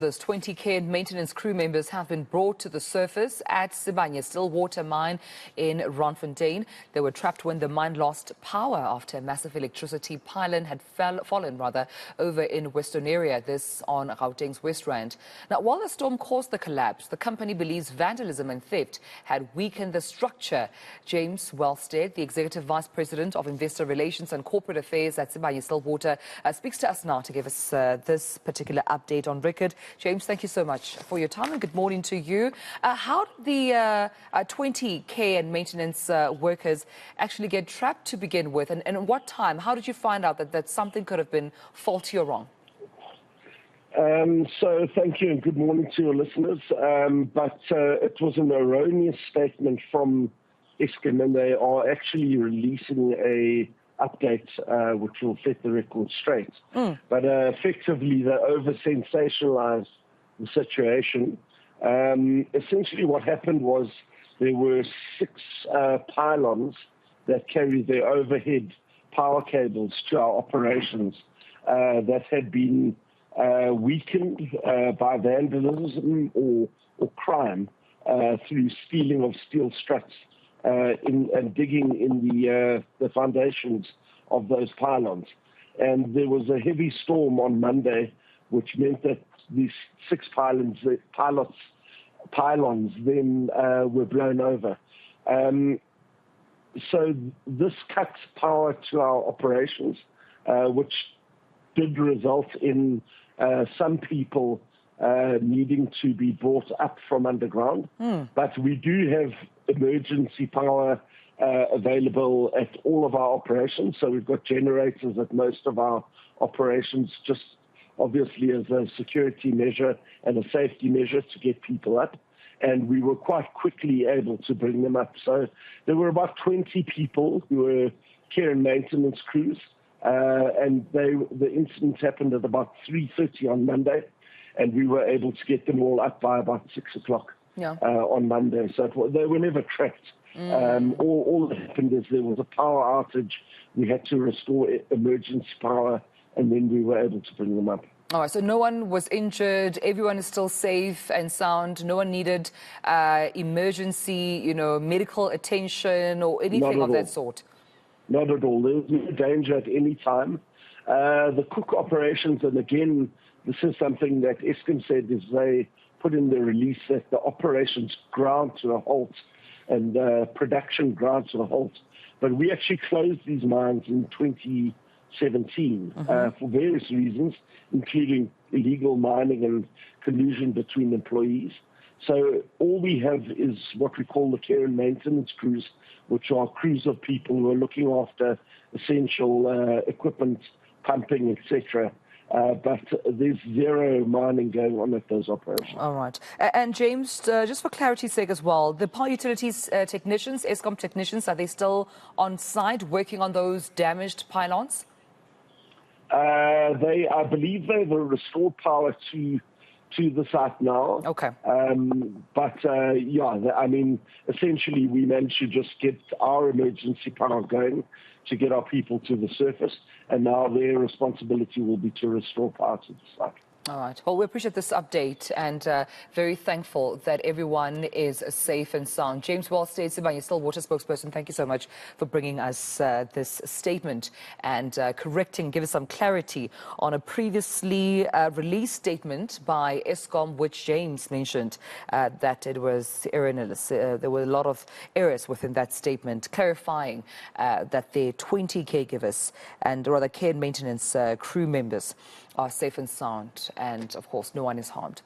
Those 20 care and maintenance crew members have been brought to the surface at Sibanye-Stillwater Mine in Randfontein. They were trapped when the mine lost power after a massive electricity pylon had fallen over in Western area, this on Gauteng's West Rand. Now, while the storm caused the collapse, the company believes vandalism and theft had weakened the structure. James Wellsted, the Executive Vice President of Investor Relations and Corporate Affairs at Sibanye-Stillwater, speaks to us now to give us this particular update on record. James, thank you so much for your time and good morning to you. How did the 20 care and maintenance workers actually get trapped to begin with? And at what time? How did you find out that something could have been faulty or wrong? So thank you and good morning to your listeners. It was an erroneous statement from Eskom, and they are actually releasing a update which will set the record straight. But effectively, they over-sensationalized the situation. Essentially, what happened was there were 6 pylons that carry the overhead power cables to our operations that had been weakened by vandalism or crime through stealing of steel struts and digging in the foundations of those pylons. And there was a heavy storm on Monday, which meant that these 6 pylons then were blown over. So this cut power to our operations, which did result in some people needing to be brought up from underground. But we do have emergency power available at all of our operations. So we've got generators at most of our operations, just obviously as a security measure and a safety measure to get people up. And we were quite quickly able to bring them up. So there were about 20 people who were care and maintenance crews. And the incident happened at about 3:30 on Monday. And we were able to get them all up by about 6 o'clock on Monday. So they were never trapped. All that happened is there was a power outage. We had to restore emergency power, and then we were able to bring them up. All right, so no one was injured. Everyone is still safe and sound. No one needed emergency, medical attention or anything of that sort. Not at all. There was no danger at any time. The cooke operations, and again, this is something that Eskom said, is they put in the release that the operations ground to a halt and production ground to a halt. But we actually closed these mines in 2017 for various reasons, including illegal mining and collusion between employees. So all we have is what we call the care and maintenance crews, which are crews of people who are looking after essential equipment, pumping, etc. But there's zero mining going on at those operations. All right. And James, just for clarity's sake as well, the power utilities technicians, Eskom technicians, are they still on site working on those damaged pylons? I believe they will restore power to the site now. Okay. Essentially we managed to just get our emergency power going to get our people to the surface, and now their responsibility will be to restore power to the site. All right. Well, we appreciate this update and very thankful that everyone is safe and sound. James Wellsted, Sibanye-Stillwater spokesperson, thank you so much for bringing us this statement and give us some clarity on a previously released statement by Eskom, which James mentioned that it was erroneous. There were a lot of errors within that statement, clarifying that the 20 caregivers and rather care and maintenance crew members are safe and sound, and of course no one is harmed.